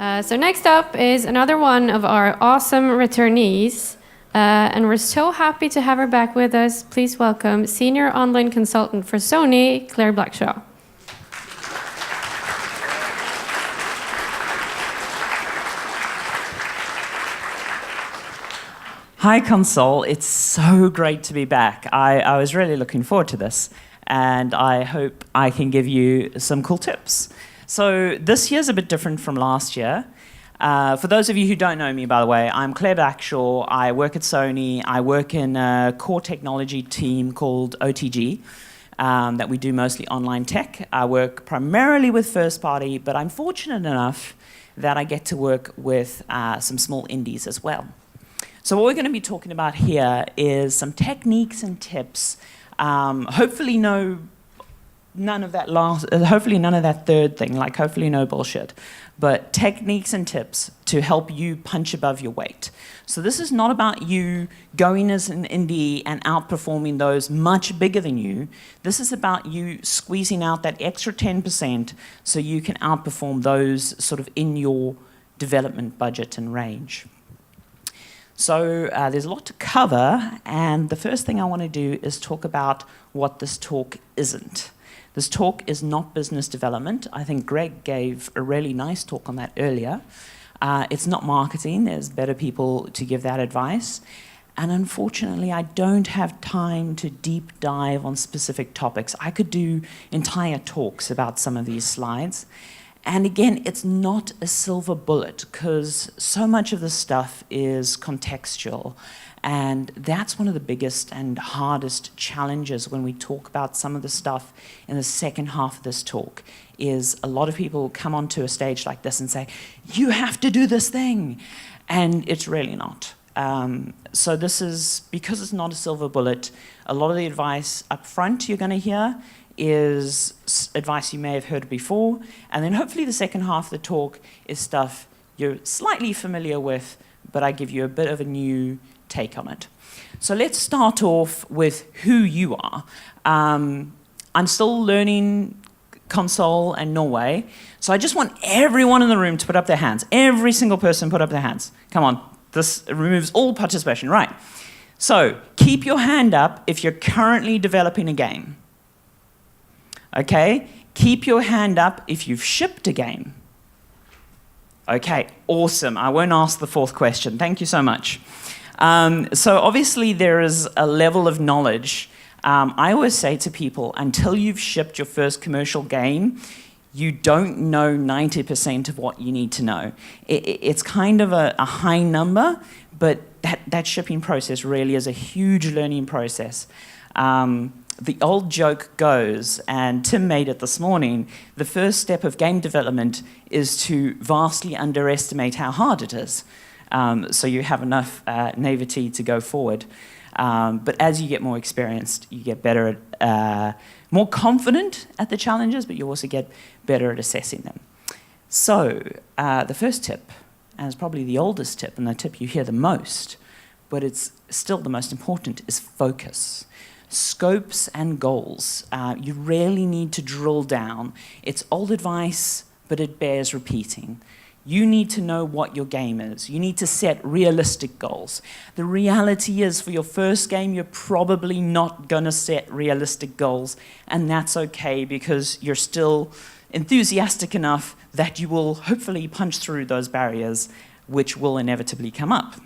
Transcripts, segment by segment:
So next up is another one of our awesome returnees, and we're so happy to have her back with us. Please welcome Senior Online Consultant for Sony, Claire Blackshaw. Hi, Konsoll. It's so great to be back. I was really looking forward to this, and I hope I can give you some cool tips. So this year's a bit different from last year. For those of you who don't know me, by the way, I'm Claire Blackshaw. I work at Sony. I work in a core technology team called OTG that we do mostly online tech. I work primarily with first party, but I'm fortunate enough that I get to work with some small indies as well. So what we're going to be talking about here is some techniques and tips. Hopefully none of that third thing, like hopefully no bullshit, but techniques and tips to help you punch above your weight. So this is not about you going as an indie and outperforming those much bigger than you. This is about you squeezing out that extra 10% so you can outperform those sort of in your development budget and range. So there's a lot to cover, and the first thing I want to do is talk about what this talk isn't. This talk is not business development. I think Greg gave a really nice talk on that earlier. It's not marketing. There's better people to give that advice. And unfortunately, I don't have time to deep dive on specific topics. I could do entire talks about some of these slides. And again, it's not a silver bullet because so much of the stuff is contextual. And that's one of the biggest and hardest challenges when we talk about some of the stuff in the second half of this talk is a lot of people come onto a stage like this and say, you have to do this thing. And it's really not. So this is, because it's not a silver bullet, a lot of the advice up front you're going to hear is advice you may have heard before, and then hopefully the second half of the talk is stuff you're slightly familiar with, but I give you a bit of a new take on it. So let's start off with who you are. I'm still learning Konsoll and Norway, so I just want everyone in the room to put up their hands. Every single person put up their hands. Come on, this removes all participation, right? So keep your hand up if you're currently developing a game. Okay, keep your hand up if you've shipped a game. Okay, awesome. I won't ask the fourth question. Thank you so much. So obviously there is a level of knowledge. I always say to people, until you've shipped your first commercial game, you don't know 90% of what you need to know. It's kind of a high number, but that shipping process really is a huge learning process. The old joke goes, and Tim made it this morning, the first step of game development is to vastly underestimate how hard it is. So you have enough naivety to go forward. But as you get more experienced, you get better at, more confident at the challenges, but you also get better at assessing them. So the first tip, and it's probably the oldest tip, and the tip you hear the most, but it's still the most important, is focus. Scopes and goals. You really need to drill down. It's old advice, but it bears repeating. You need to know what your game is. You need to set realistic goals. The reality is, for your first game, you're probably not going to set realistic goals, and that's okay because you're still enthusiastic enough that you will hopefully punch through those barriers, which will inevitably come up.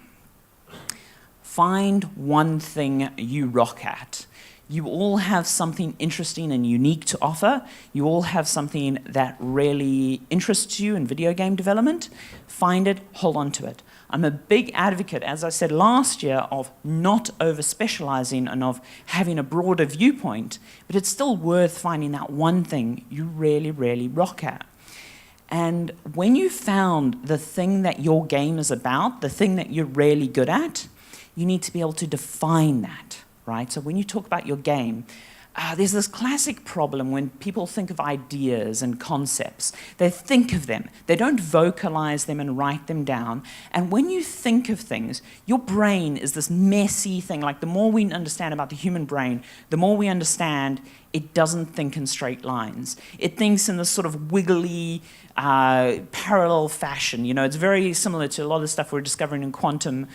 Find one thing you rock at. You all have something interesting and unique to offer. You all have something that really interests you in video game development. Find it, hold on to it. I'm a big advocate, as I said last year, of not over-specializing and of having a broader viewpoint, but it's still worth finding that one thing you really, really rock at. And when you found the thing that your game is about, the thing that you're really good at, you need to be able to define that. Right? So when you talk about your game, there's this classic problem when people think of ideas and concepts. They think of them. They don't vocalize them and write them down. And when you think of things, your brain is this messy thing. Like the more we understand about the human brain, the more we understand it doesn't think in straight lines. It thinks in this sort of wiggly, parallel fashion. You know, it's very similar to a lot of the stuff we're discovering in quantum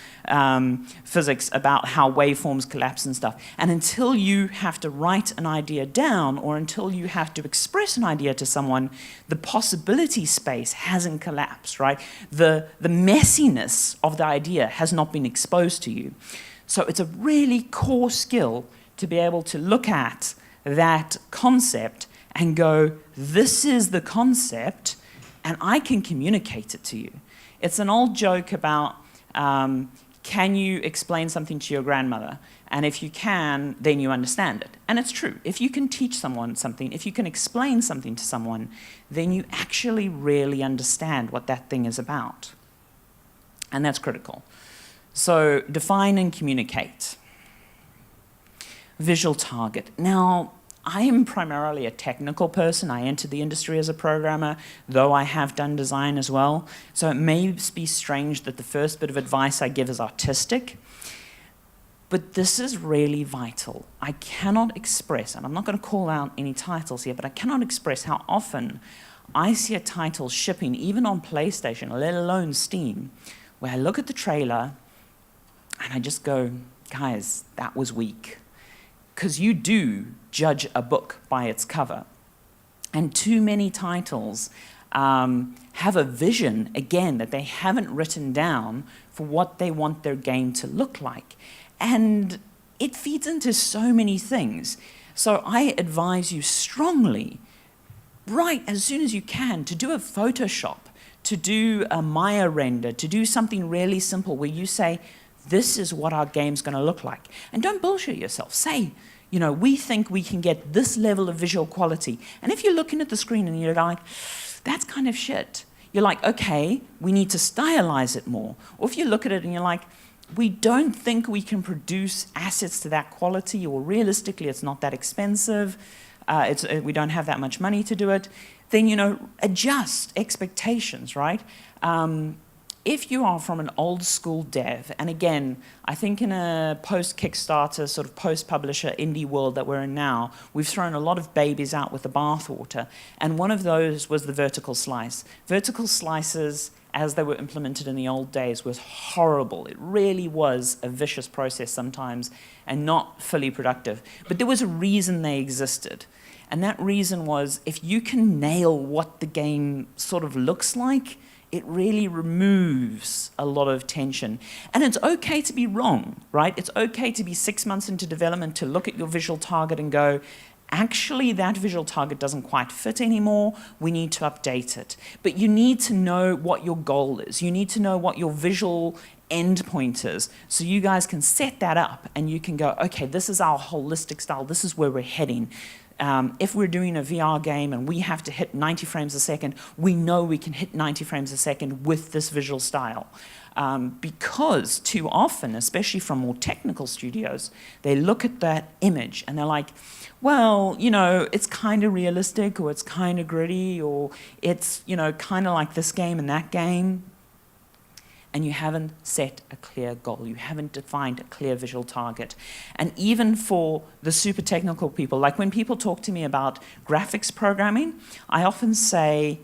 physics about how waveforms collapse and stuff. And until you have to write an idea down, or until you have to express an idea to someone, the possibility space hasn't collapsed, right? The messiness of the idea has not been exposed to you. So it's a really core skill to be able to look at that concept and go, this is the concept, and I can communicate it to you. It's an old joke about, can you explain something to your grandmother? And if you can, then you understand it. And it's true. If you can teach someone something, if you can explain something to someone, then you actually really understand what that thing is about. And that's critical. So define and communicate. Visual target. Now, I am primarily a technical person. I entered the industry as a programmer, though I have done design as well. So it may be strange that the first bit of advice I give is artistic, but this is really vital. I cannot express, and I'm not going to call out any titles here, but I cannot express how often I see a title shipping, even on PlayStation, let alone Steam, where I look at the trailer and I just go, guys, that was weak. Because you do judge a book by its cover. And too many titles have a vision, again, that they haven't written down for what they want their game to look like. And it feeds into so many things. So I advise you strongly, right as soon as you can, to do a Photoshop, to do a Maya render, to do something really simple where you say, this is what our game's going to look like. And don't bullshit yourself. Say, you know, we think we can get this level of visual quality. And if you're looking at the screen and you're like, that's kind of shit, you're like, okay, we need to stylize it more. Or if you look at it and you're like, we don't think we can produce assets to that quality, or realistically it's not that expensive, we don't have that much money to do it, then, you know, adjust expectations, right? If you are from an old school dev, and again, I think in a post-Kickstarter, sort of post-publisher indie world that we're in now, we've thrown a lot of babies out with the bathwater, and one of those was the vertical slice. Vertical slices, as they were implemented in the old days, was horrible. It really was a vicious process sometimes, and not fully productive. But there was a reason they existed. And that reason was, if you can nail what the game sort of looks like, it really removes a lot of tension. And it's okay to be wrong, right? It's okay to be 6 months into development to look at your visual target and go, actually, that visual target doesn't quite fit anymore. We need to update it. But you need to know what your goal is. You need to know what your visual endpoint is, so you guys can set that up and you can go, okay, this is our holistic style. This is where we're heading. If we're doing a VR game and we have to hit 90 frames a second, we know we can hit 90 frames a second with this visual style. Because too often, especially from more technical studios, they look at that image and they're like, well, you know, it's kind of realistic, or it's kind of gritty, or it's, you know, kind of like this game and that game. And you haven't set a clear goal. You haven't defined a clear visual target. And even for the super technical people, like when people talk to me about graphics programming, I often say,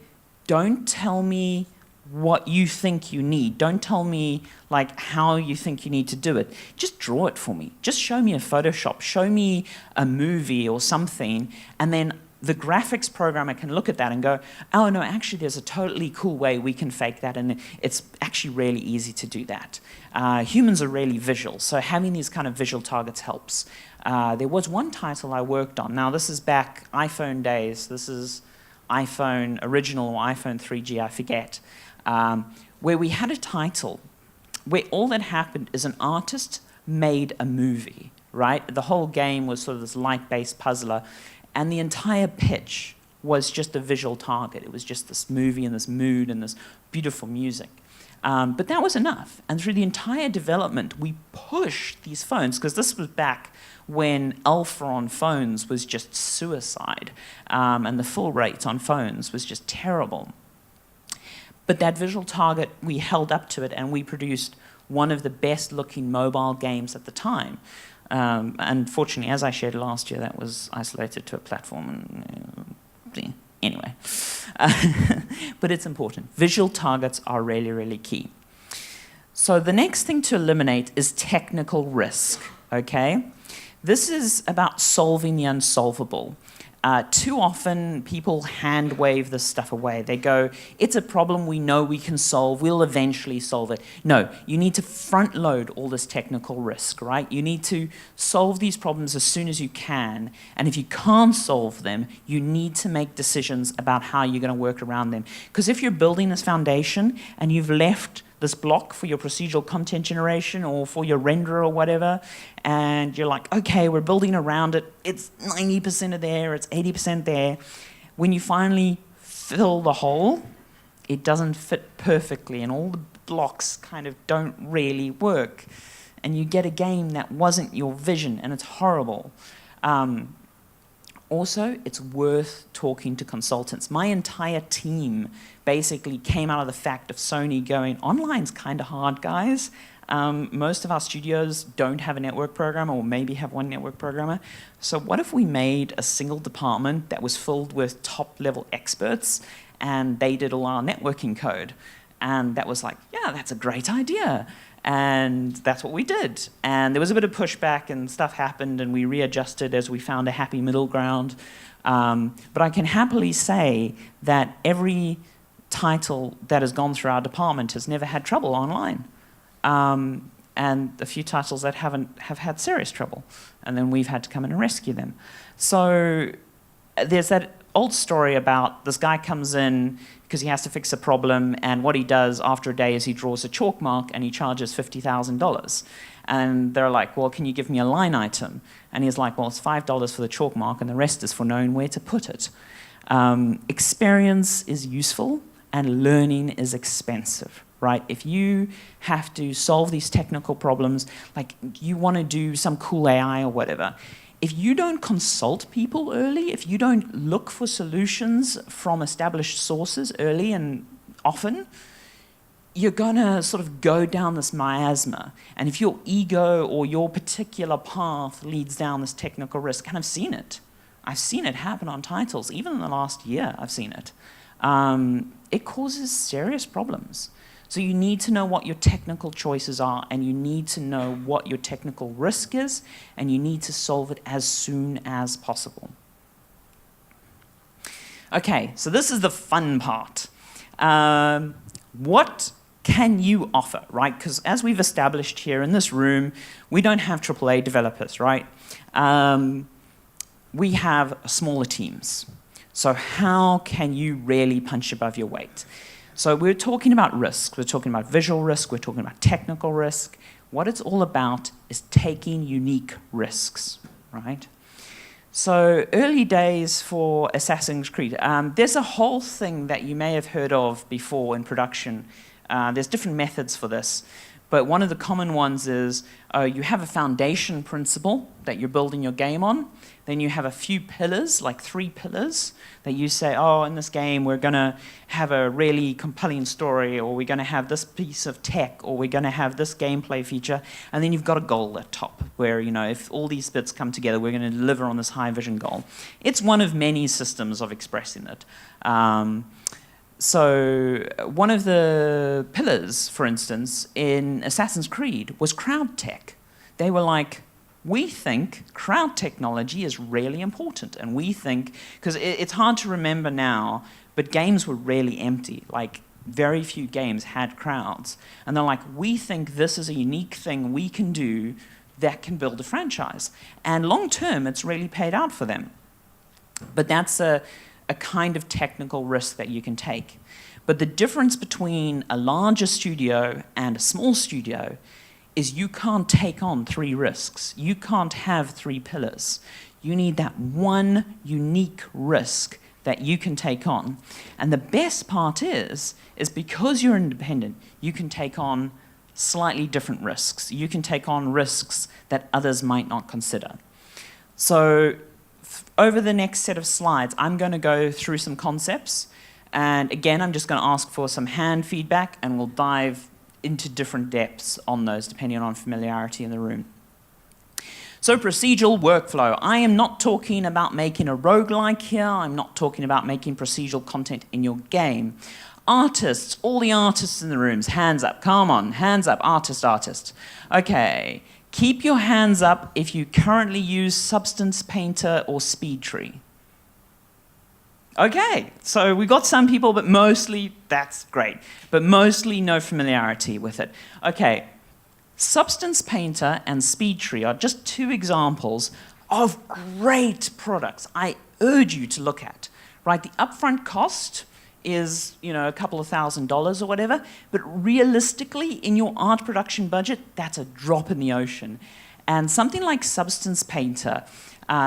don't tell me what you think you need. Don't tell me like how you think you need to do it. Just draw it for me. Just show me a Photoshop. Show me a movie or something, and then the graphics programmer can look at that and go, oh no, actually there's a totally cool way we can fake that, and it's actually really easy to do that. Humans are really visual, so having these kind of visual targets helps. There was one title I worked on. Now this is back iPhone days. This is iPhone original or iPhone 3G, I forget, where we had a title where all that happened is an artist made a movie, right? The whole game was sort of this light-based puzzler, and the entire pitch was just a visual target. It was just this movie and this mood and this beautiful music. But that was enough. And through the entire development, we pushed these phones, because this was back when alpha on phones was just suicide, and the full rate on phones was just terrible. But that visual target, we held up to it, and we produced one of the best-looking mobile games at the time. Unfortunately, as I shared last year, that was isolated to a platform, and anyway. But it's important. Visual targets are really, really key. So the next thing to eliminate is technical risk, okay? This is about solving the unsolvable. Too often, people hand wave this stuff away. They go, it's a problem we know we can solve, we'll eventually solve it. No, you need to front load all this technical risk, right? You need to solve these problems as soon as you can, and if you can't solve them, you need to make decisions about how you're going to work around them. Because if you're building this foundation and you've left this block for your procedural content generation or for your renderer or whatever, and you're like, okay, we're building around it, it's 90% of there, it's 80% there. When you finally fill the hole, it doesn't fit perfectly, and all the blocks kind of don't really work, and you get a game that wasn't your vision, and it's horrible. Also, it's worth talking to consultants. My entire team basically came out of the fact of Sony going, online's kind of hard, guys. Most of our studios don't have a network programmer, or maybe have one network programmer. So what if we made a single department that was filled with top-level experts, and they did all our networking code? And that was like, yeah, that's a great idea. And that's what we did. And there was a bit of pushback, and stuff happened, and we readjusted as we found a happy middle ground. But I can happily say that every title that has gone through our department has never had trouble online. And a few titles that have had serious trouble. And then we've had to come in and rescue them. So there's that old story about this guy comes in because he has to fix a problem, and what he does after a day is he draws a chalk mark and he charges $50,000. And they're like, well, can you give me a line item? And he's like, well, it's $5 for the chalk mark, and the rest is for knowing where to put it. Experience is useful, and learning is expensive, right? If you have to solve these technical problems, like you want to do some cool AI or whatever, if you don't consult people early, if you don't look for solutions from established sources early and often, you're going to sort of go down this miasma. And if your ego or your particular path leads down this technical risk, and I've seen it. I've seen it happen on titles. Even in the last year, I've seen it. It causes serious problems. So you need to know what your technical choices are, and you need to know what your technical risk is, and you need to solve it as soon as possible. Okay, so this is the fun part. What can you offer, right? Because as we've established here in this room, we don't have AAA developers, right? We have smaller teams. So how can you really punch above your weight? So we're talking about risk, we're talking about visual risk, we're talking about technical risk. What it's all about is taking unique risks, right? So early days for Assassin's Creed. There's a whole thing that you may have heard of before in production. There's different methods for this, but one of the common ones is you have a foundation principle that you're building your game on. Then you have a few pillars, like 3 pillars, that you say, oh, in this game we're going to have a really compelling story, or we're going to have this piece of tech, or we're going to have this gameplay feature. And then you've got a goal at top where, you know, if all these bits come together, we're going to deliver on this high vision goal. It's one of many systems of expressing it. So one of the pillars, for instance, in Assassin's Creed was crowd tech. They were like, we think crowd technology is really important, and we think, because it's hard to remember now, but games were really empty. Like, very few games had crowds. And they're like, we think this is a unique thing we can do that can build a franchise. And long term, it's really paid out for them. But that's a kind of technical risk that you can take. But the difference between a larger studio and a small studio is you can't take on 3 risks. You can't have 3 pillars. You need that one unique risk that you can take on. And the best part is because you're independent, you can take on slightly different risks. You can take on risks that others might not consider. So over the next set of slides, I'm going to go through some concepts. And again, I'm just going to ask for some hand feedback, and we'll dive into different depths on those, depending on familiarity in the room. So procedural workflow. I am not talking about making a roguelike here. I'm not talking about making procedural content in your game. Artists, all the artists in the rooms, hands up. Come on, hands up, artist. Okay, keep your hands up if you currently use Substance Painter or SpeedTree. Okay, so we got some people, but mostly, that's great, but mostly no familiarity with it. Okay, Substance Painter and SpeedTree are just two examples of great products I urge you to look at, right? The upfront cost is, a couple of $1,000s or whatever, but realistically, in your art production budget, that's a drop in the ocean. And something like Substance Painter,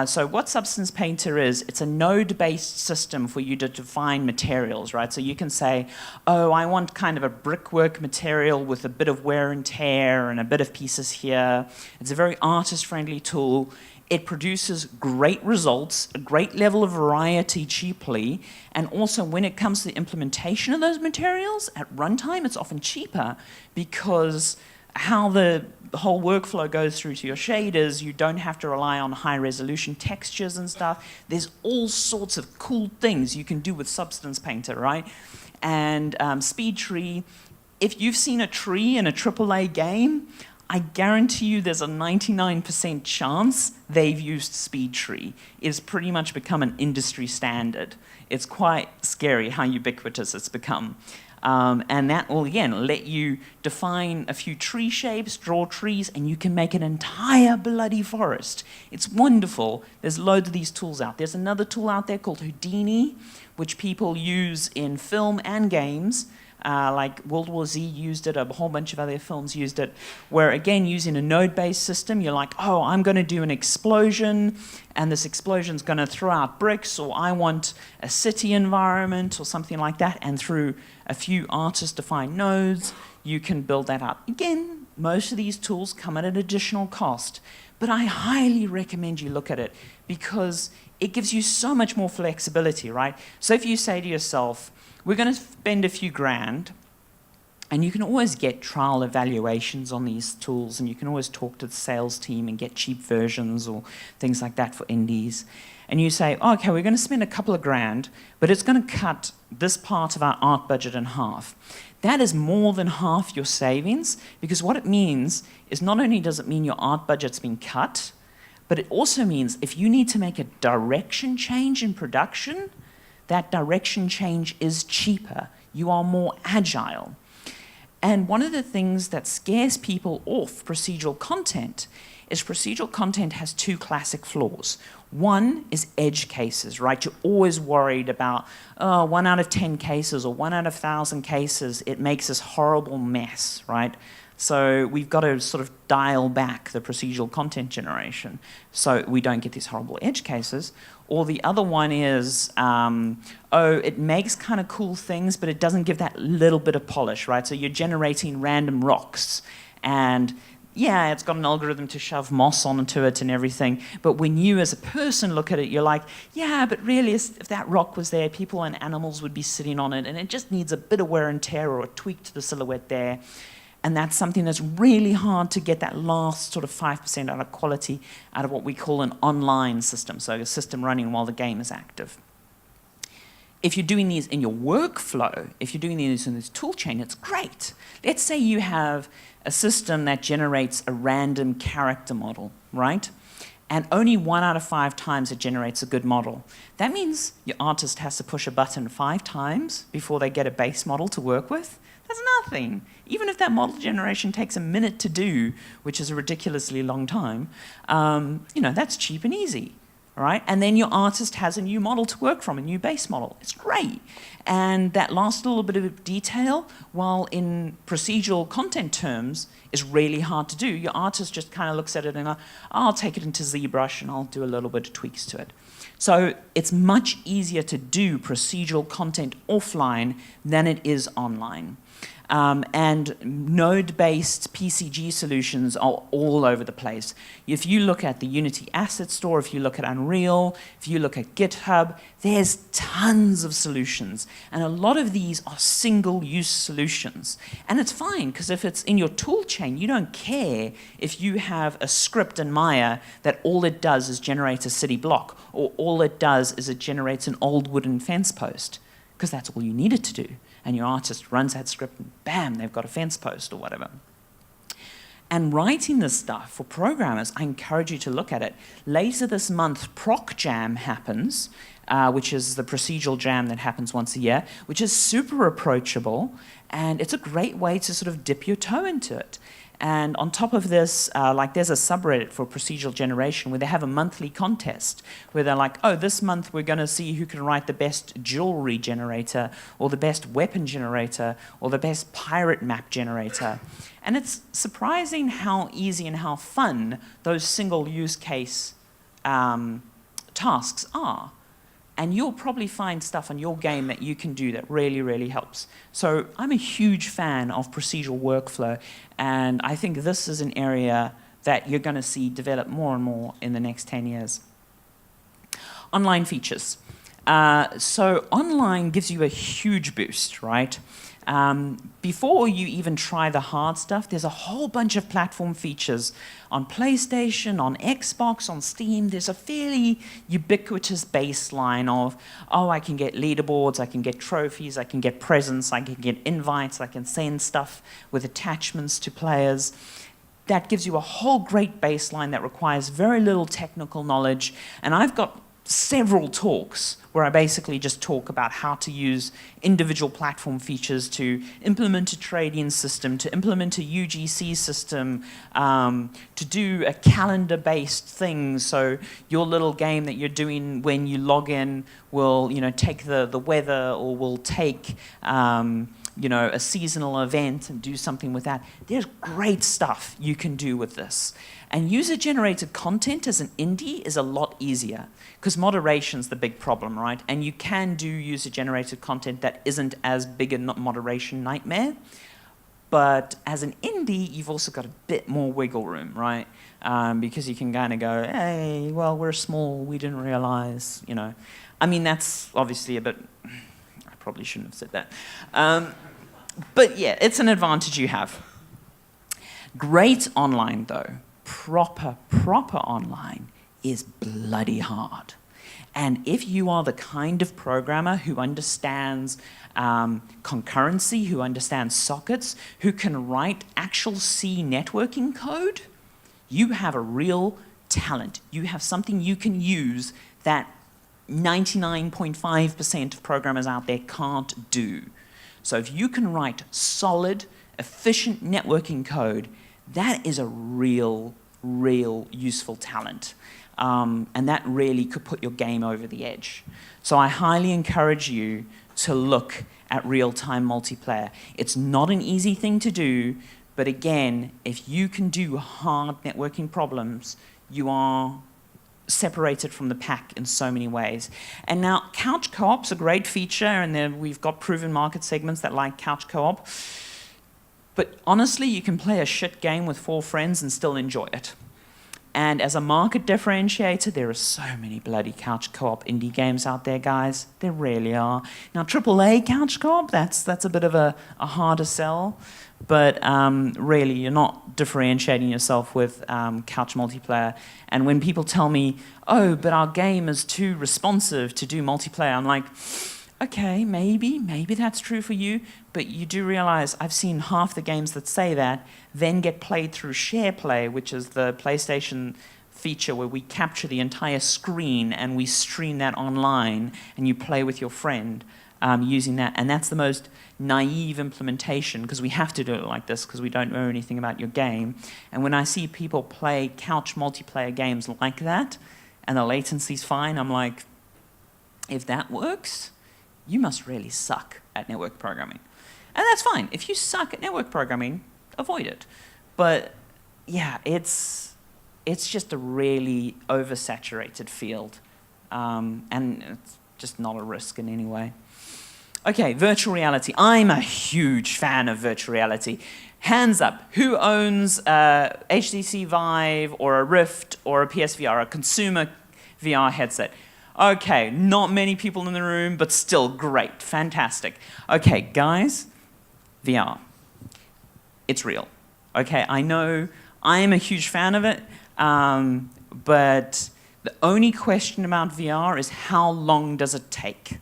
so what Substance Painter is, it's a node-based system for you to define materials, right? So you can say, oh, I want kind of a brickwork material with a bit of wear and tear and a bit of pieces here. It's a very artist-friendly tool. It produces great results, a great level of variety cheaply, and also when it comes to the implementation of those materials, at runtime, it's often cheaper because how the whole workflow goes through to your shaders, you don't have to rely on high-resolution textures and stuff. There's all sorts of cool things you can do with Substance Painter, right? And SpeedTree, if you've seen a tree in a AAA game, I guarantee you there's a 99% chance they've used SpeedTree. It's pretty much become an industry standard. It's quite scary how ubiquitous it's become. And that will, again, let you define a few tree shapes, draw trees, and you can make an entire bloody forest. It's wonderful. There's loads of these tools out. There's another tool out there called Houdini, which people use in film and games. Like World War Z used it, a whole bunch of other films used it, where again, using a node-based system, you're like, oh, I'm going to do an explosion, and this explosion's going to throw out bricks, or I want a city environment, or something like that, and through a few artist-defined nodes, you can build that out. Again, most of these tools come at an additional cost, but I highly recommend you look at it, because it gives you so much more flexibility, right? So if you say to yourself, we're going to spend a few grand, and you can always get trial evaluations on these tools, and you can always talk to the sales team and get cheap versions or things like that for indies. And you say, oh, okay, we're going to spend a couple of grand, but it's going to cut this part of our art budget in half. That is more than half your savings, because what it means is not only does it mean your art budget's been cut, but it also means if you need to make a direction change in production, that direction change is cheaper. You are more agile. And one of the things that scares people off procedural content is procedural content has two classic flaws. One is edge cases, right? You're always worried about, oh, 1 out of 10 cases or 1 out of 1,000 cases, it makes this horrible mess, right? So we've got to sort of dial back the procedural content generation so we don't get these horrible edge cases. Or the other one is, oh, it makes kind of cool things, but it doesn't give that little bit of polish, right? So you're generating random rocks, and yeah, it's got an algorithm to shove moss onto it and everything, but when you as a person look at it, you're like, yeah, but really, if that rock was there, people and animals would be sitting on it, and it just needs a bit of wear and tear or a tweak to the silhouette there. And that's something that's really hard to get that last sort of 5% out of quality out of what we call an online system, so a system running while the game is active. If you're doing these in your workflow, if you're doing these in this tool chain, it's great. Let's say you have a system that generates a random character model, right? And only 1 out of 5 times it generates a good model. That means your artist has to push a button 5 times before they get a base model to work with. That's nothing. Even if that model generation takes a minute to do, which is a ridiculously long time, that's cheap and easy, right? And then your artist has a new model to work from, a new base model. It's great. And that last little bit of detail, while in procedural content terms, is really hard to do. Your artist just kind of looks at it and goes, I'll take it into ZBrush and I'll do a little bit of tweaks to it. So it's much easier to do procedural content offline than it is online. And node-based PCG solutions are all over the place. If you look at the Unity Asset Store, if you look at Unreal, if you look at GitHub, there's tons of solutions. And a lot of these are single-use solutions. And it's fine, because if it's in your tool chain, you don't care if you have a script in Maya that all it does is generate a city block, or all it does is it generates an old wooden fence post, because that's all you need it to do. And your artist runs that script and bam, they've got a fence post or whatever. And writing this stuff for programmers, I encourage you to look at it. Later this month, Proc Jam happens, which is the procedural jam that happens once a year, which is super approachable, and it's a great way to sort of dip your toe into it. And on top of this, like there's a subreddit for procedural generation where they have a monthly contest where they're like, oh, this month we're going to see who can write the best jewelry generator or the best weapon generator or the best pirate map generator. And it's surprising how easy and how fun those single use case tasks are. And you'll probably find stuff on your game that you can do that really, really helps. So I'm a huge fan of procedural workflow, and I think this is an area that you're going to see develop more and more in the next 10 years. Online features. So online gives you a huge boost, right? Before you even try the hard stuff, there's a whole bunch of platform features on PlayStation, on Xbox, on Steam. There's a fairly ubiquitous baseline of, oh, I can get leaderboards, I can get trophies, I can get presents, I can get invites, I can send stuff with attachments to players. That gives you a whole great baseline that requires very little technical knowledge. And I've got several talks where I basically just talk about how to use individual platform features to implement a trading system, to implement a UGC system, to do a calendar-based thing. So your little game that you're doing when you log in will, take the weather, or will take a seasonal event and do something with that. There's great stuff you can do with this. And user-generated content as an indie is a lot easier, because moderation's the big problem, right? And you can do user-generated content that isn't as big a moderation nightmare. But as an indie, you've also got a bit more wiggle room, right? Because you can kind of go, hey, well, we're small, we didn't realize, I mean, that's obviously a bit... I probably shouldn't have said that. But yeah, it's an advantage you have. Great online, though. Proper online is bloody hard. And if you are the kind of programmer who understands concurrency, who understands sockets, who can write actual C networking code, you have a real talent. You have something you can use that 99.5% of programmers out there can't do. So if you can write solid, efficient networking code, that is a real useful talent. And that really could put your game over the edge. So I highly encourage you to look at real-time multiplayer. It's not an easy thing to do, but again, if you can do hard networking problems, you are separated from the pack in so many ways. And now, couch co-op's a great feature, and then we've got proven market segments that like couch co-op. But honestly, you can play a shit game with 4 friends and still enjoy it. And as a market differentiator, there are so many bloody couch co-op indie games out there, guys. There really are. Now, AAA couch co-op, that's a bit of a harder sell. But really, you're not differentiating yourself with couch multiplayer. And when people tell me, oh, but our game is too responsive to do multiplayer, I'm like, okay, maybe that's true for you, but you do realize I've seen half the games that say that then get played through SharePlay, which is the PlayStation feature where we capture the entire screen and we stream that online and you play with your friend using that. And that's the most naive implementation, because we have to do it like this because we don't know anything about your game. And when I see people play couch multiplayer games like that and the latency's fine, I'm like, if that works, you must really suck at network programming. And that's fine. If you suck at network programming, avoid it. But yeah, it's just a really oversaturated field. And it's just not a risk in any way. Okay, virtual reality. I'm a huge fan of virtual reality. Hands up, who owns a HTC Vive or a Rift or a PSVR, a consumer VR headset? Okay, not many people in the room, but still great, fantastic. Okay, guys, VR. It's real. Okay, I know I am a huge fan of it, but the only question about VR is how long does it take?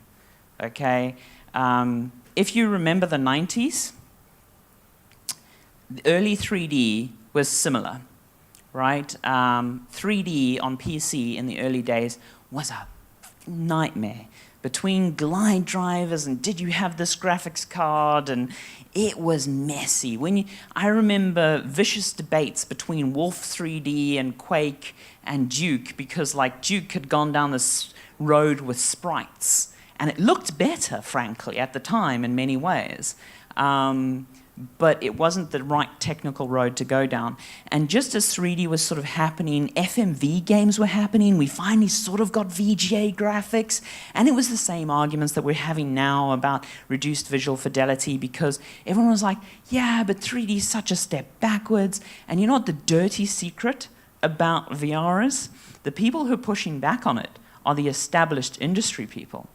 Okay, if you remember the 90s, the early 3D was similar, right? 3D on PC in the early days was a nightmare. Between glide drivers and did you have this graphics card, and it was messy. I remember vicious debates between Wolf 3D and Quake and Duke, because like Duke had gone down this road with sprites, and it looked better, frankly, at the time in many ways. But it wasn't the right technical road to go down. And just as 3D was sort of happening, FMV games were happening. We finally sort of got VGA graphics. And it was the same arguments that we're having now about reduced visual fidelity, because everyone was like, yeah, but 3D is such a step backwards. And you know what the dirty secret about VR is? The people who are pushing back on it are the established industry people.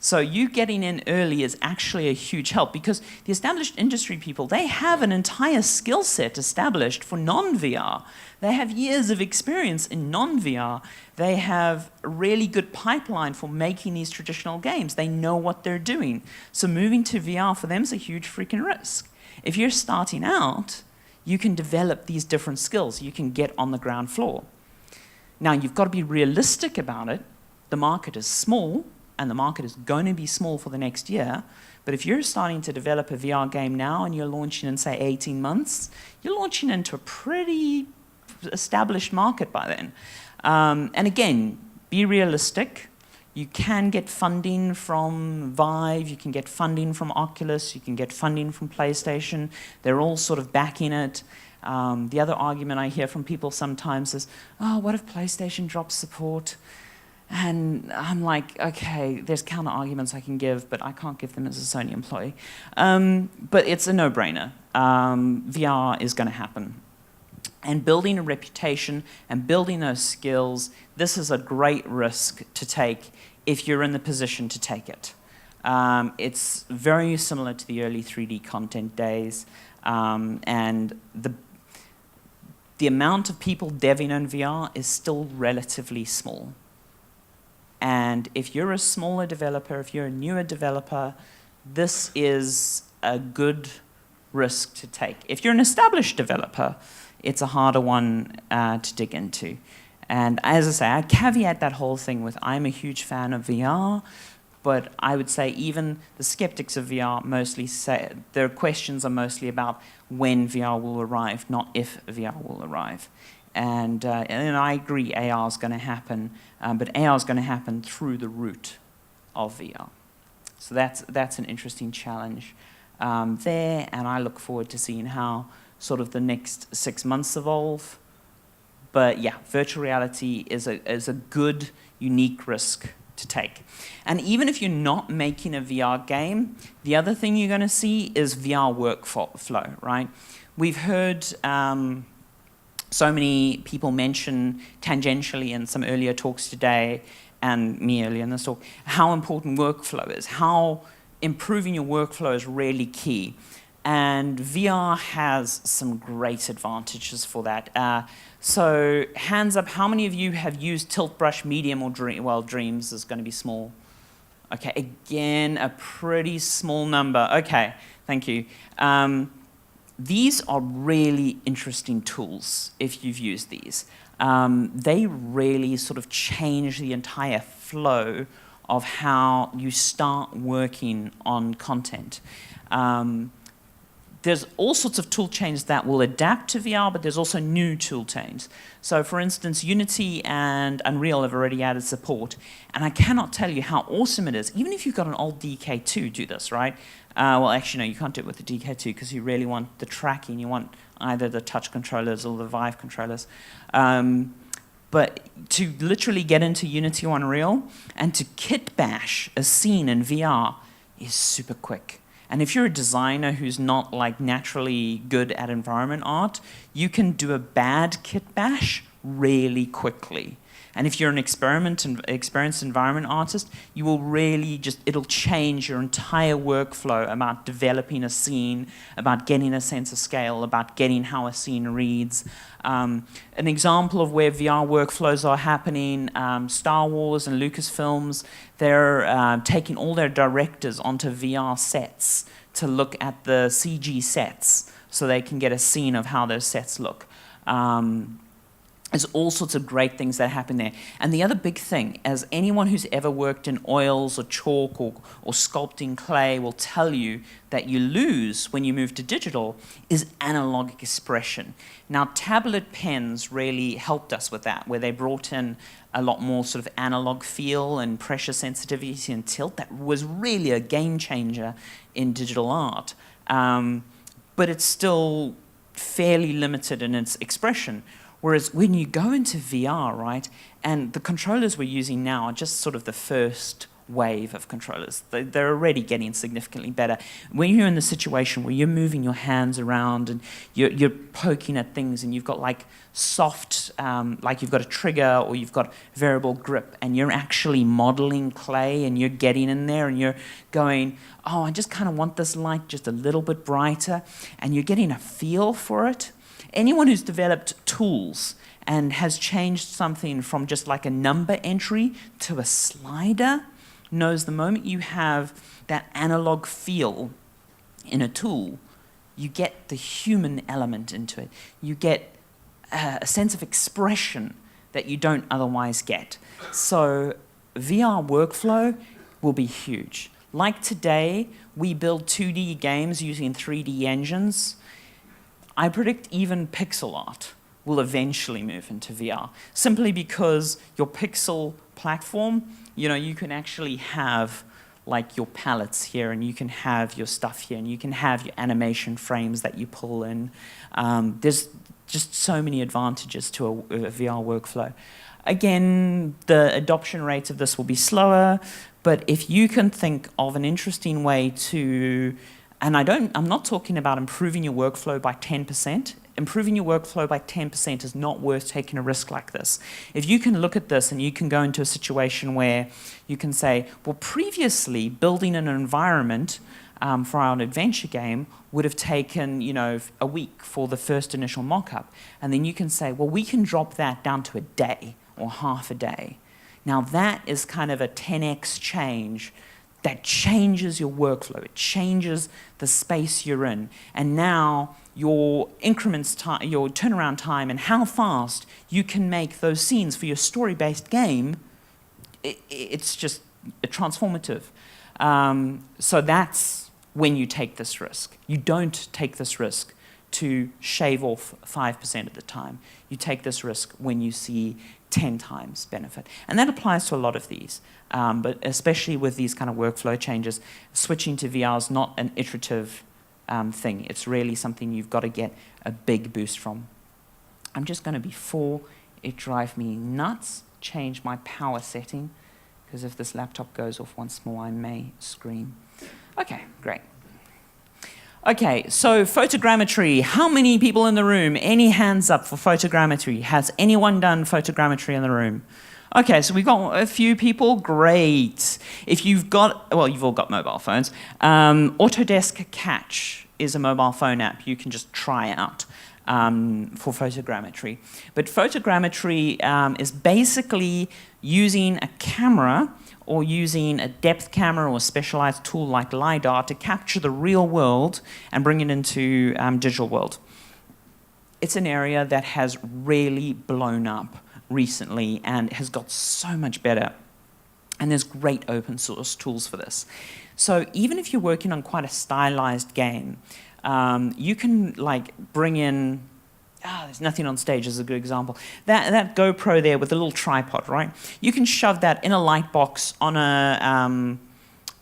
So you getting in early is actually a huge help, because the established industry people, they have an entire skill set established for non-VR. They have years of experience in non-VR. They have a really good pipeline for making these traditional games. They know what they're doing. So moving to VR for them is a huge freaking risk. If you're starting out, you can develop these different skills. You can get on the ground floor. Now, you've got to be realistic about it. The market is small, and the market is going to be small for the next year. But if you're starting to develop a VR game now and you're launching in, say, 18 months, you're launching into a pretty established market by then. And again, be realistic. You can get funding from Vive, you can get funding from Oculus, you can get funding from PlayStation. They're all sort of backing it. The other argument I hear from people sometimes is, oh, what if PlayStation drops support? And I'm like, okay, there's counter arguments I can give, but I can't give them as a Sony employee. But it's a no-brainer. VR is going to happen. And building a reputation and building those skills, this is a great risk to take if you're in the position to take it. It's very similar to the early 3D content days. And the amount of people deving in VR is still relatively small. And if you're a smaller developer, if you're a newer developer, this is a good risk to take. If you're an established developer, it's a harder one to dig into. And as I say, I caveat that whole thing with I'm a huge fan of VR, but I would say even the skeptics of VR mostly say their questions are mostly about when VR will arrive, not if VR will arrive. And I agree, AR is going to happen, but AR is going to happen through the route of VR. So that's an interesting challenge there, and I look forward to seeing how sort of the next 6 months evolve. But yeah, virtual reality is a good, unique risk to take. And even if you're not making a VR game, the other thing you're going to see is VR workflow, right? We've heard so many people mention tangentially in some earlier talks today, and me earlier in this talk, how important workflow is, how improving your workflow is really key. And VR has some great advantages for that. So hands up, how many of you have used Tilt Brush Medium or Dream? Well, Dreams is going to be small. Okay, again, a pretty small number. Okay, thank you. These are really interesting tools if you've used these. They really sort of change the entire flow of how you start working on content. There's all sorts of tool chains that will adapt to VR, but there's also new tool chains. So for instance, Unity and Unreal have already added support, and I cannot tell you how awesome it is. Even if you've got an old DK2, do this, right? Well, actually, no, you can't do it with the DK2 because you really want the tracking. You want either the touch controllers or the Vive controllers. But to literally get into Unity or Unreal and to kit bash a scene in VR, is super quick. And if you're a designer who's not like naturally good at environment art, you can do a bad kit bash really quickly. And if you're an experienced environment artist, you will really it'll change your entire workflow about developing a scene, about getting a sense of scale, about getting how a scene reads. An example of where VR workflows are happening, Star Wars and Lucasfilms, they're taking all their directors onto VR sets to look at the CG sets so they can get a scene of how those sets look. There's all sorts of great things that happen there. And the other big thing, as anyone who's ever worked in oils or chalk or sculpting clay will tell you that you lose when you move to digital, is analog expression. Now, tablet pens really helped us with that, where they brought in a lot more sort of analog feel and pressure sensitivity and tilt. That was really a game changer in digital art. But it's still fairly limited in its expression. Whereas when you go into VR, right, and the controllers we're using now are just sort of the first wave of controllers. They're already getting significantly better. When you're in the situation where you're moving your hands around and you're poking at things and you've got like soft, like you've got a trigger or you've got variable grip and you're actually modeling clay and you're getting in there and you're going, oh, I just kind of want this light just a little bit brighter, and you're getting a feel for it. Anyone who's developed tools and has changed something from just like a number entry to a slider knows the moment you have that analog feel in a tool, you get the human element into it. You get a sense of expression that you don't otherwise get. So VR workflow will be huge. Like today, we build 2D games using 3D engines. I predict even pixel art will eventually move into VR, simply because your pixel platform, you can actually have like your palettes here, and you can have your stuff here, and you can have your animation frames that you pull in. There's just so many advantages to a VR workflow. Again, the adoption rate of this will be slower, but if you can think of an interesting way to, and I'm not talking about improving your workflow by 10%. Improving your workflow by 10% is not worth taking a risk like this. If you can look at this and you can go into a situation where you can say, well, previously building an environment for our adventure game would have taken, a week for the first initial mock-up. And then you can say, well, we can drop that down to a day or half a day. Now that is kind of a 10x change that changes your workflow. It changes the space you're in. And now your increments time, your turnaround time, and how fast you can make those scenes for your story-based game, it's just transformative. So that's when you take this risk. You don't take this risk to shave off 5% of the time. You take this risk when you see 10 times benefit. And that applies to a lot of these, but especially with these kind of workflow changes, switching to VR is not an iterative thing. It's really something you've got to get a big boost from. I'm just going to, before it drive me nuts, change my power setting, because if this laptop goes off once more, I may scream. Okay, great. Okay, so photogrammetry. How many people in the room? Any hands up for photogrammetry? Has anyone done photogrammetry in the room? Okay, so we've got a few people. Great. If you've got, well, you've all got mobile phones. Autodesk Catch is a mobile phone app you can just try out for photogrammetry. But photogrammetry is basically using a camera or using a depth camera or a specialized tool like LiDAR to capture the real world and bring it into digital world. It's an area that has really blown up recently and has got so much better. And there's great open source tools for this. So even if you're working on quite a stylized game, you can like bring in, there's nothing on stage is a good example. That GoPro there with a little tripod, right? You can shove that in a light box on a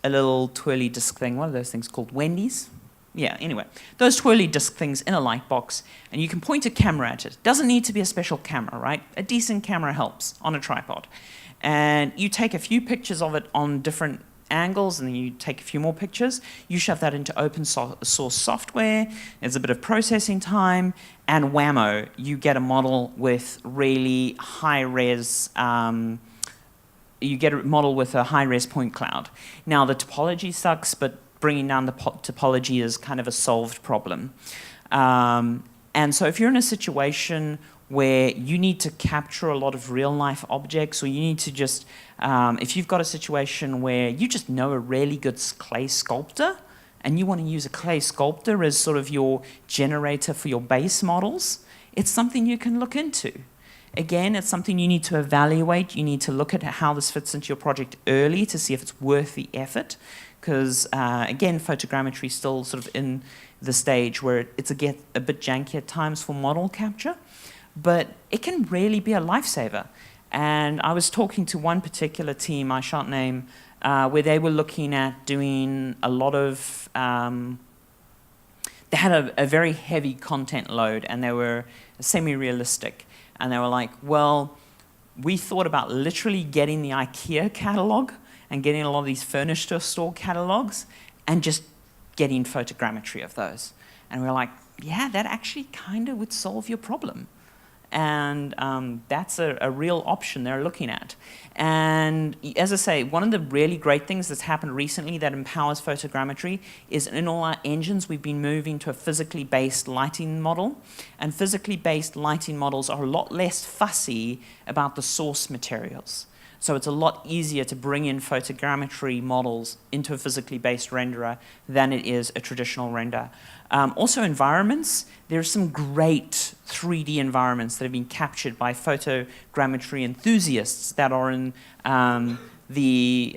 little twirly disc thing. What are those things called? Wendy's? Yeah, anyway. Those twirly disc things in a light box, and you can point a camera at it. Doesn't need to be a special camera, right? A decent camera helps on a tripod. And you take a few pictures of it on different angles, and then you take a few more pictures. You shove that into open source software. There's a bit of processing time, and whammo, you get a model with really high-res. You get a model with a high-res point cloud. Now, the topology sucks, but bringing down the topology is kind of a solved problem. And so if you're in a situation where you need to capture a lot of real-life objects, or you need to just, if you've got a situation where you just know a really good clay sculptor, and you want to use a clay sculptor as sort of your generator for your base models, it's something you can look into. Again, it's something you need to evaluate. You need to look at how this fits into your project early to see if it's worth the effort. Because, again, photogrammetry is still sort of in the stage where it's a bit janky at times for model capture. But it can really be a lifesaver. And I was talking to one particular team, I shan't name, where they were looking at doing a lot of... they had a very heavy content load, and they were semi-realistic. And they were like, well, we thought about literally getting the IKEA catalog and getting a lot of these furniture store catalogs and just getting photogrammetry of those. And we were like, yeah, that actually kind of would solve your problem. And that's a real option they're looking at. And as I say, one of the really great things that's happened recently that empowers photogrammetry is in all our engines, we've been moving to a physically based lighting model. And physically based lighting models are a lot less fussy about the source materials. So it's a lot easier to bring in photogrammetry models into a physically based renderer than it is a traditional render. Also environments, there's some great 3D environments that have been captured by photogrammetry enthusiasts that are in the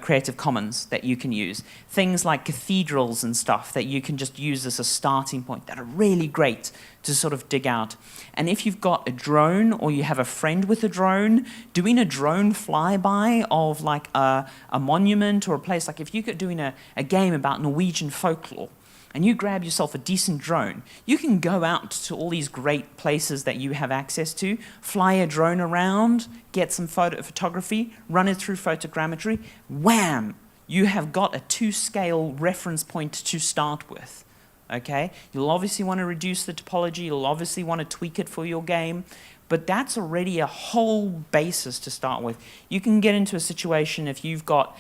Creative Commons that you can use. Things like cathedrals and stuff that you can just use as a starting point that are really great to sort of dig out. And if you've got a drone or you have a friend with a drone, doing a drone flyby of like a monument or a place, like if you're doing a game about Norwegian folklore, and you grab yourself a decent drone, you can go out to all these great places that you have access to, fly a drone around, get some photography, run it through photogrammetry, wham! You have got a 2-scale reference point to start with, okay? You'll obviously want to reduce the topology, you'll obviously want to tweak it for your game, but that's already a whole basis to start with. You can get into a situation if you've got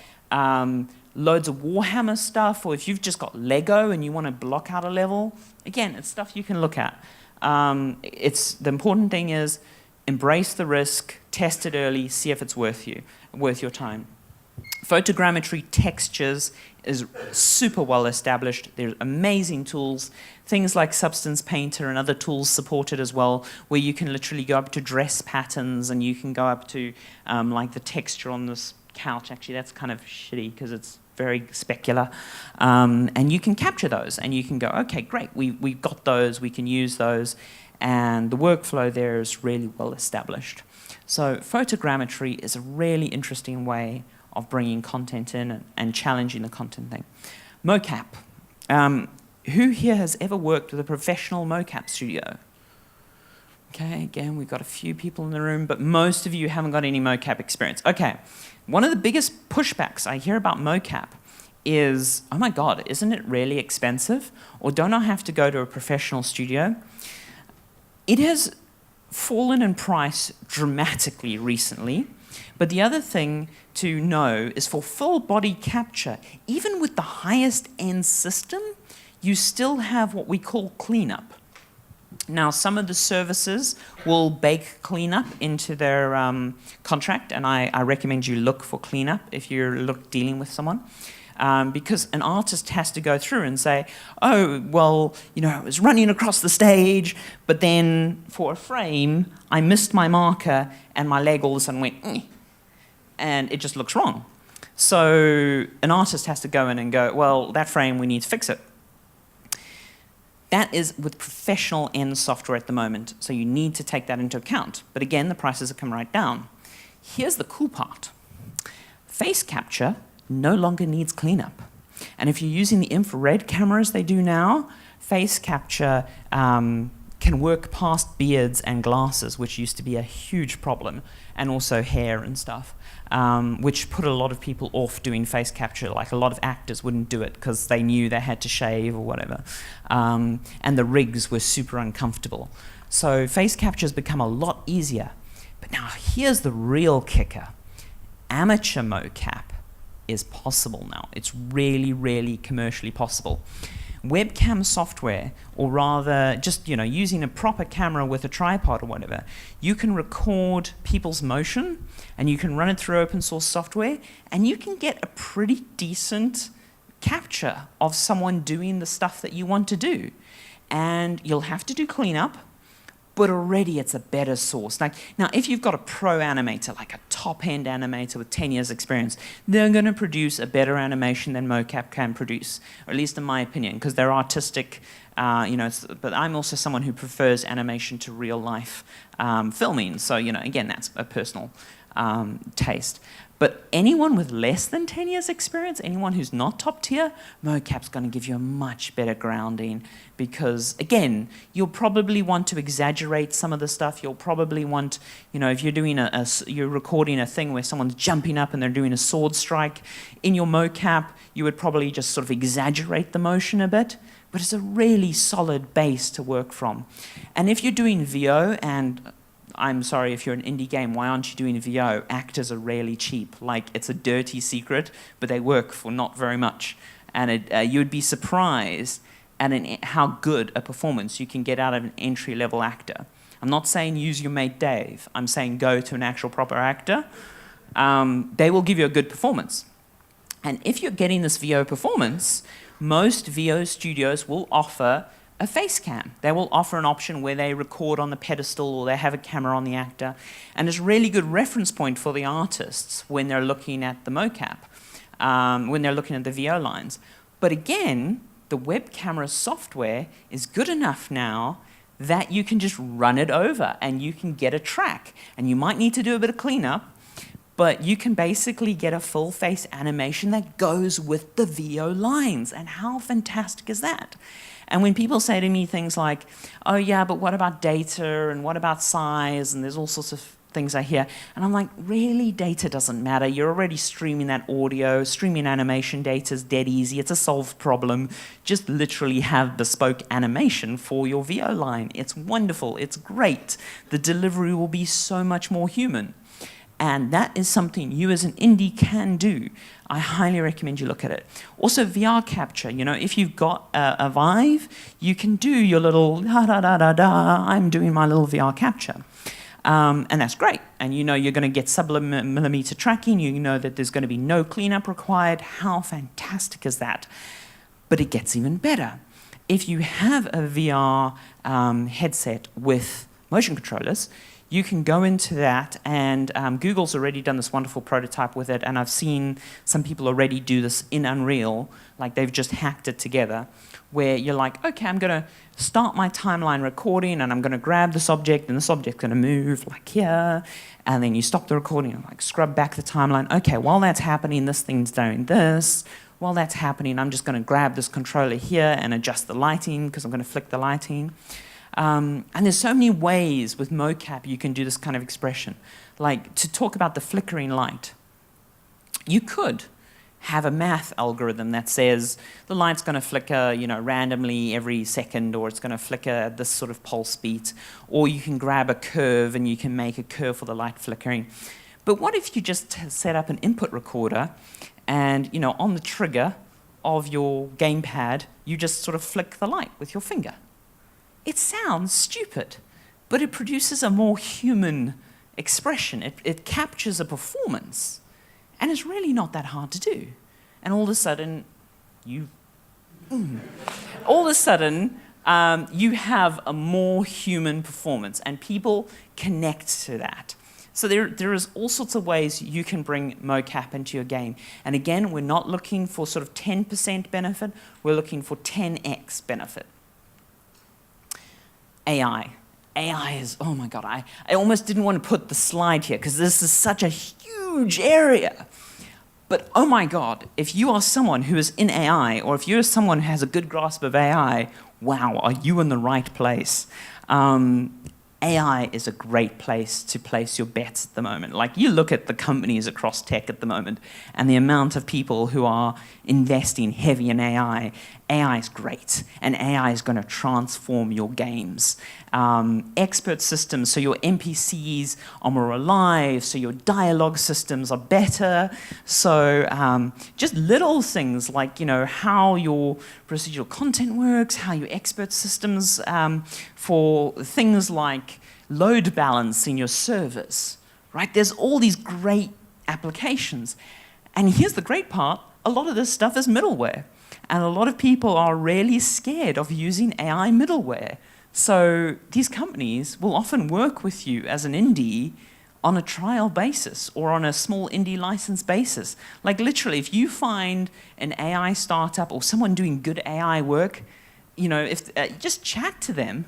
loads of Warhammer stuff, or if you've just got Lego and you want to block out a level, again, it's stuff you can look at. The important thing is embrace the risk, test it early, see if it's worth your time. Photogrammetry textures is super well established. There's amazing tools, things like Substance Painter and other tools supported as well, where you can literally go up to dress patterns and you can go up to like the texture on this couch. Actually, that's kind of shitty because it's very specular. And you can capture those and you can go, okay, great, we've got those, we can use those. And the workflow there is really well established. So photogrammetry is a really interesting way of bringing content in and challenging the content thing. Mocap. Who here has ever worked with a professional mocap studio? Okay, again, we've got a few people in the room, but most of you haven't got any mocap experience. Okay, one of the biggest pushbacks I hear about mocap is, oh my God, isn't it really expensive? Or don't I have to go to a professional studio? It has fallen in price dramatically recently, but the other thing to know is for full body capture, even with the highest end system, you still have what we call cleanup. Now, some of the services will bake cleanup into their contract, and I recommend you look for cleanup if you're dealing with someone. Because an artist has to go through and say, oh, well, you know, I was running across the stage, but then for a frame, I missed my marker, and my leg all of a sudden went, and it just looks wrong. So an artist has to go in and go, well, that frame, we need to fix it. That is with professional end software at the moment, so you need to take that into account. But again, the prices have come right down. Here's the cool part. Face capture no longer needs cleanup. And if you're using the infrared cameras they do now, face capture can can work past beards and glasses, which used to be a huge problem, and also hair and stuff, which put a lot of people off doing face capture. Like a lot of actors wouldn't do it because they knew they had to shave or whatever. And the rigs were super uncomfortable. So face capture has become a lot easier. But now here's the real kicker. Amateur mocap is possible now. It's really, really commercially possible. Webcam software, or rather just using a proper camera with a tripod or whatever, you can record people's motion and you can run it through open source software and you can get a pretty decent capture of someone doing the stuff that you want to do. And you'll have to do cleanup, but already it's a better source. Now, if you've got a pro animator, like a top-end animator with 10 years experience, they're going to produce a better animation than mocap can produce, or at least in my opinion, because they're artistic, but I'm also someone who prefers animation to real-life filming. So, again, that's a personal taste. But anyone with less than 10 years experience, anyone who's not top tier, mocap's going to give you a much better grounding because, again, you'll probably want to exaggerate some of the stuff. You'll probably want, if you're doing you're recording a thing where someone's jumping up and they're doing a sword strike, in your mocap, you would probably just sort of exaggerate the motion a bit, but it's a really solid base to work from. And if you're doing VO, and I'm sorry, if you're an indie game, why aren't you doing VO? Actors are really cheap. Like, it's a dirty secret, but they work for not very much. And you would be surprised at how good a performance you can get out of an entry-level actor. I'm not saying use your mate Dave. I'm saying go to an actual proper actor. They will give you a good performance. And if you're getting this VO performance, most VO studios will offer a face cam. They will offer an option where they record on the pedestal or they have a camera on the actor. And it's a really good reference point for the artists when they're looking at the mocap, when they're looking at the VO lines. But again, the web camera software is good enough now that you can just run it over and you can get a track. And you might need to do a bit of cleanup, but you can basically get a full face animation that goes with the VO lines. And how fantastic is that? And when people say to me things like, oh yeah, but what about data and what about size? And there's all sorts of things I hear. And I'm like, really, data doesn't matter. You're already streaming that audio. Streaming animation data is dead easy. It's a solved problem. Just literally have bespoke animation for your VO line. It's wonderful. It's great. The delivery will be so much more human. And that is something you as an indie can do. I highly recommend you look at it. Also, VR capture. If you've got a Vive, you can do your little da-da-da-da-da, I'm doing my little VR capture. And that's great. And you're going to get sub-millimeter tracking. You know that there's going to be no cleanup required. How fantastic is that? But it gets even better. If you have a VR headset with motion controllers, you can go into that, and Google's already done this wonderful prototype with it, and I've seen some people already do this in Unreal, like they've just hacked it together, where you're like, okay, I'm going to start my timeline recording, and I'm going to grab this object, and this object's going to move like here, and then you stop the recording and like scrub back the timeline. Okay, while that's happening, this thing's doing this. While that's happening, I'm just going to grab this controller here and adjust the lighting, because I'm going to flick the lighting. And there's so many ways with mocap you can do this kind of expression. Like, to talk about the flickering light, you could have a math algorithm that says the light's going to flicker, randomly every second, or it's going to flicker at this sort of pulse beat. Or you can grab a curve and you can make a curve for the light flickering. But what if you just set up an input recorder and, on the trigger of your gamepad, you just sort of flick the light with your finger? It sounds stupid, but it produces a more human expression. It captures a performance, and it's really not that hard to do. And all of a sudden, you have a more human performance, and people connect to that. So there is all sorts of ways you can bring mocap into your game. And again, we're not looking for sort of 10% benefit. We're looking for 10x benefit. AI is, oh my God, I almost didn't want to put the slide here because this is such a huge area. But oh my God, if you are someone who is in AI, or if you're someone who has a good grasp of AI, wow, are you in the right place? AI is a great place to place your bets at the moment. Like, you look at the companies across tech at the moment and the amount of people who are investing heavy in AI. AI is great, and AI is going to transform your games. Expert systems, so your NPCs are more alive, so your dialogue systems are better. So just little things like, how your procedural content works, how your expert systems for things like load balance in your servers, right? There's all these great applications. And here's the great part, a lot of this stuff is middleware. And a lot of people are really scared of using AI middleware. So these companies will often work with you as an indie on a trial basis or on a small indie license basis. Like, literally, if you find an AI startup or someone doing good AI work, just chat to them,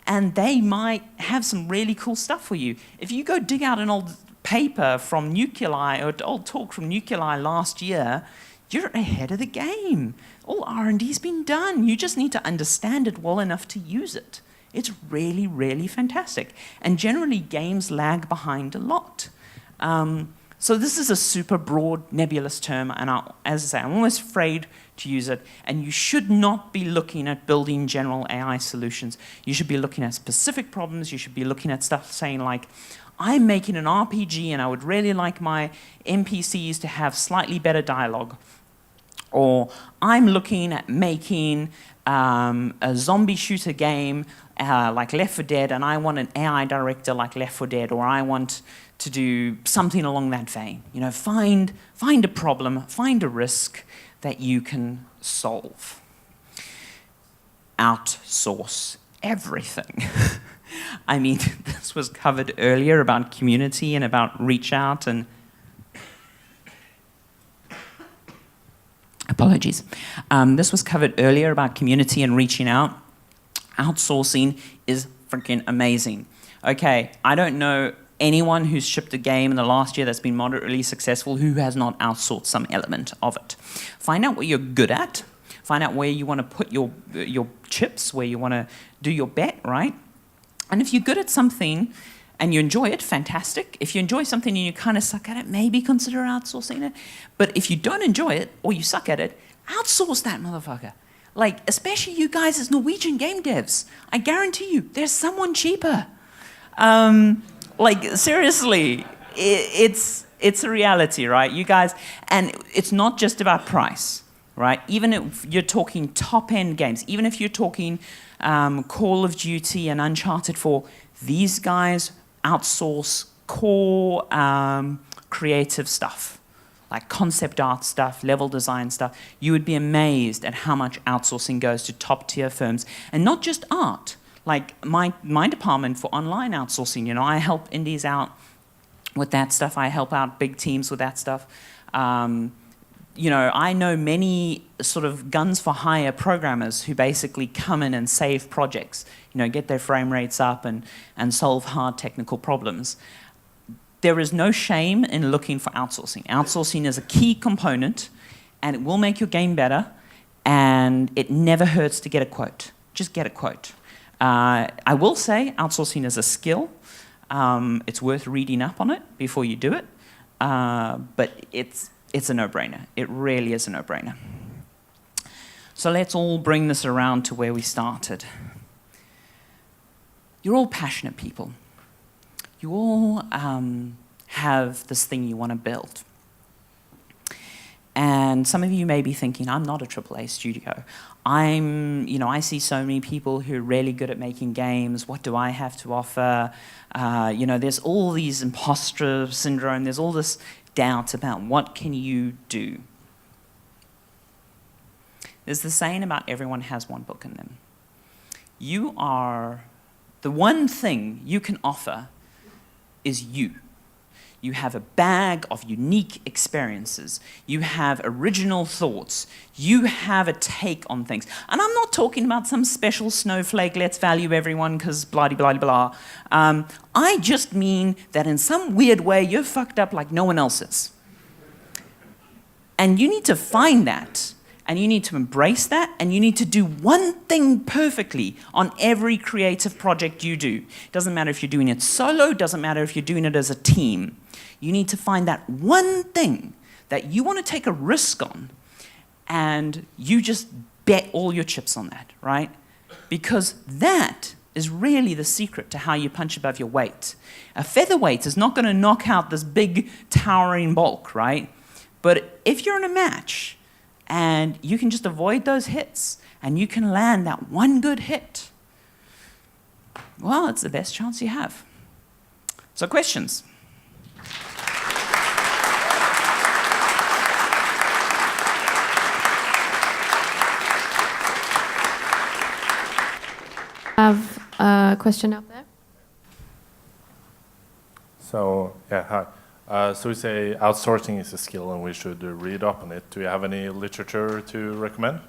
and they might have some really cool stuff for you. If you go dig out an old paper from Nuclei or old talk from Nuclei last year, you're ahead of the game. All R&D's been done. You just need to understand it well enough to use it. It's really, really fantastic. And generally, games lag behind a lot. So this is a super broad, nebulous term, and as I say, I'm almost afraid to use it. And you should not be looking at building general AI solutions. You should be looking at specific problems. You should be looking at stuff saying like, I'm making an RPG and I would really like my NPCs to have slightly better dialogue. Or I'm looking at making a zombie shooter game like Left 4 Dead, and I want an AI director like Left 4 Dead, or I want to do something along that vein. Find a problem, find a risk that you can solve. Outsource everything. I mean, this was covered earlier about community and about reach out and apologies. This was covered earlier about community and reaching out. Outsourcing is freaking amazing. Okay, I don't know anyone who's shipped a game in the last year that's been moderately successful who has not outsourced some element of it. Find out what you're good at. Find out where you want to put your chips, where you want to do your bet, right? And if you're good at something and you enjoy it, fantastic. If you enjoy something and you kind of suck at it, maybe consider outsourcing it. But if you don't enjoy it or you suck at it, outsource that motherfucker. Like, especially you guys as Norwegian game devs. I guarantee you, there's someone cheaper. Like, seriously, it's a reality, right? You guys, and it's not just about price, right? Even if you're talking top-end games, even if you're talking Call of Duty and Uncharted 4, these guys outsource core creative stuff, like concept art stuff, level design stuff. You would be amazed at how much outsourcing goes to top-tier firms, and not just art. Like my department for online outsourcing, I help indies out with that stuff. I help out big teams with that stuff. I know many sort of guns for hire programmers who basically come in and save projects, get their frame rates up and solve hard technical problems. There is no shame in looking for outsourcing. Outsourcing is a key component, and it will make your game better, and it never hurts to get a quote. Just get a quote. I will say outsourcing is a skill. It's worth reading up on it before you do it, but it's a no-brainer. It really is a no-brainer. So let's all bring this around to where we started. You're all passionate people. You all have this thing you want to build. And some of you may be thinking, I'm not a AAA studio. I see so many people who are really good at making games. What do I have to offer? There's all these imposter syndrome. There's all this doubt about what can you do. There's the saying about everyone has one book in them. You are, the one thing you can offer is you. You have a bag of unique experiences. You have original thoughts. You have a take on things. And I'm not talking about some special snowflake, let's value everyone because blah, blah, blah. I just mean that in some weird way, you're fucked up like no one else is. And you need to find that. And you need to embrace that, and you need to do one thing perfectly on every creative project you do. Doesn't matter if you're doing it solo, doesn't matter if you're doing it as a team. You need to find that one thing that you want to take a risk on, and you just bet all your chips on that, right? Because that is really the secret to how you punch above your weight. A featherweight is not going to knock out this big towering bulk, right? But if you're in a match and you can just avoid those hits and you can land that one good hit, well, it's the best chance you have. So questions? Have a question up there. So, yeah, hi. So we say outsourcing is a skill and we should read up on it. Do you have any literature to recommend?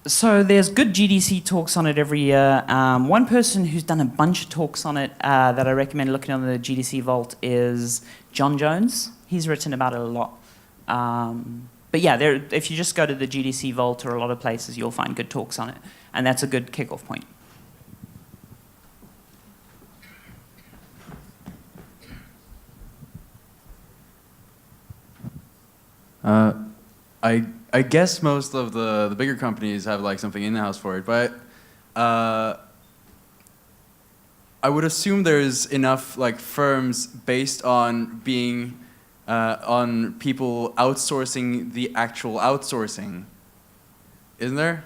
So there's good GDC talks on it every year. One person who's done a bunch of talks on it that I recommend looking on the GDC Vault is John Jones. He's written about it a lot. But yeah, if you just go to the GDC Vault or a lot of places, you'll find good talks on it. And that's a good kickoff point. I guess most of the bigger companies have like something in-house for it, but I would assume there's enough like firms based on being on people outsourcing the actual outsourcing, isn't there?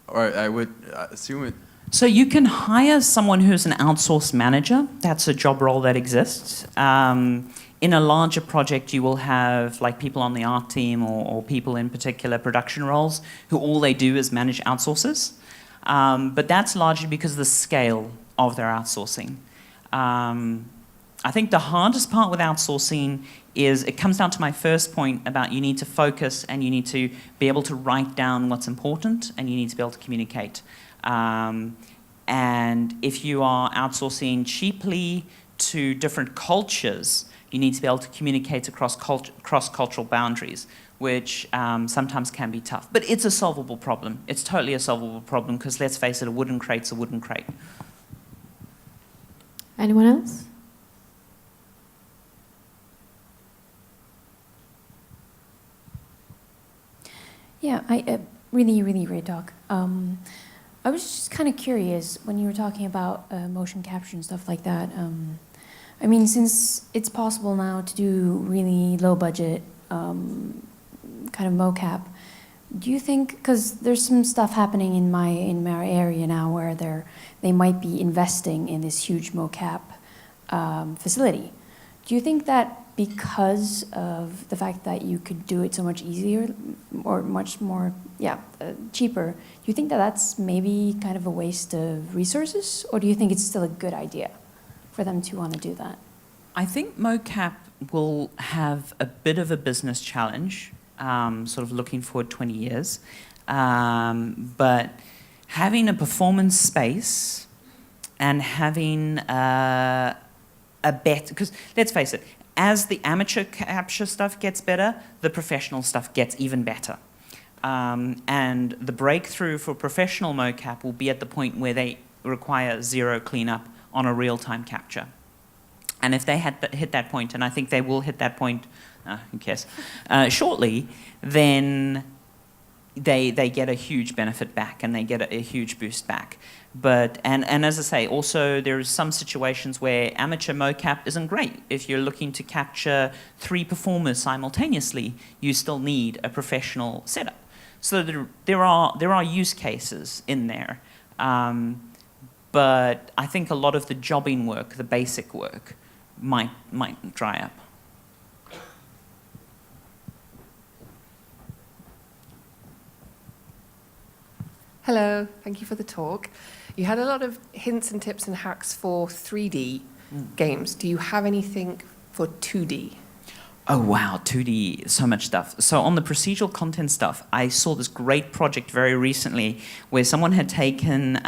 Or I would assume it. So you can hire someone who's an outsourced manager. That's a job role that exists. In a larger project, you will have like people on the art team or people in particular production roles who all they do is manage outsources. But that's largely because of the scale of their outsourcing. I think the hardest part with outsourcing is it comes down to my first point about you need to focus and you need to be able to write down what's important and you need to be able to communicate. And if you are outsourcing cheaply to different cultures, you need to be able to communicate across cross-cultural boundaries, which sometimes can be tough. But it's a solvable problem. It's totally a solvable problem because let's face it, a wooden crate's a wooden crate. Anyone else? Yeah, really great talk. I was just kind of curious when you were talking about motion capture and stuff like that. I mean, since it's possible now to do really low budget kind of mocap, do you think, because there's some stuff happening in my area now where they might be investing in this huge mocap facility. Do you think that because of the fact that you could do it so much easier or much more, cheaper, do you think that that's maybe kind of a waste of resources, or do you think it's still a good idea for them to want to do that? I think mocap will have a bit of a business challenge, sort of looking forward 20 years. But having a performance space and having a bet, because let's face it, as the amateur capture stuff gets better, the professional stuff gets even better. And the breakthrough for professional mocap will be at the point where they require zero cleanup on a real-time capture. And if they hit that point, and I think they will hit that point, who cares, shortly, then they get a huge benefit back and they get a huge boost back. But and as I say, also there are some situations where amateur mocap isn't great. If you're looking to capture 3 performers simultaneously, you still need a professional setup. So there are use cases in there. But I think a lot of the jobbing work, the basic work, might dry up. Hello, thank you for the talk. You had a lot of hints and tips and hacks for 3D games. Do you have anything for 2D? Oh wow, 2D, so much stuff. So on the procedural content stuff, I saw this great project very recently where someone had taken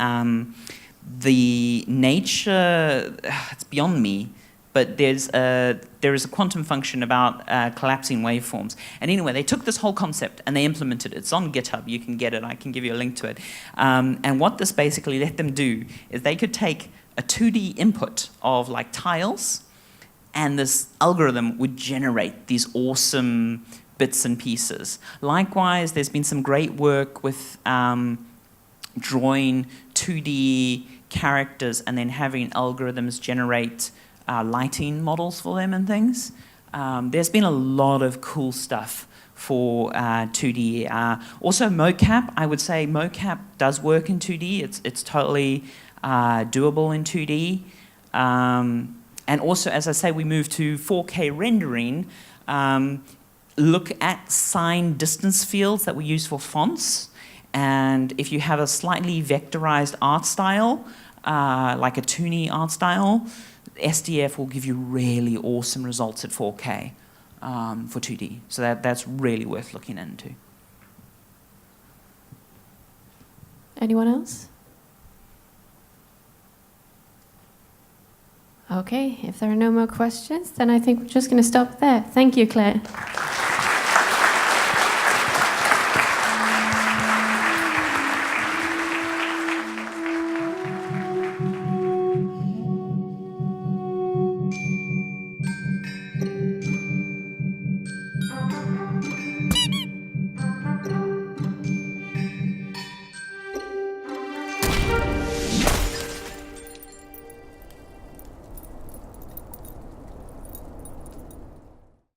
the nature, it's beyond me, but there is a quantum function about collapsing waveforms. And anyway, they took this whole concept and they implemented it. It's on GitHub. You can get it. I can give you a link to it. And what this basically let them do is they could take a 2D input of like tiles, and this algorithm would generate these awesome bits and pieces. Likewise, there's been some great work with drawing 2D characters and then having algorithms generate lighting models for them and things. There's been a lot of cool stuff for 2D. Also mocap, I would say mocap does work in 2D. It's totally doable in 2D. And also, as I say, we move to 4K rendering. Look at sign distance fields that we use for fonts. And if you have a slightly vectorized art style, like a toony art style, SDF will give you really awesome results at 4K for 2D. So that's really worth looking into. Anyone else? Okay, if there are no more questions, then I think we're just going to stop there. Thank you, Claire.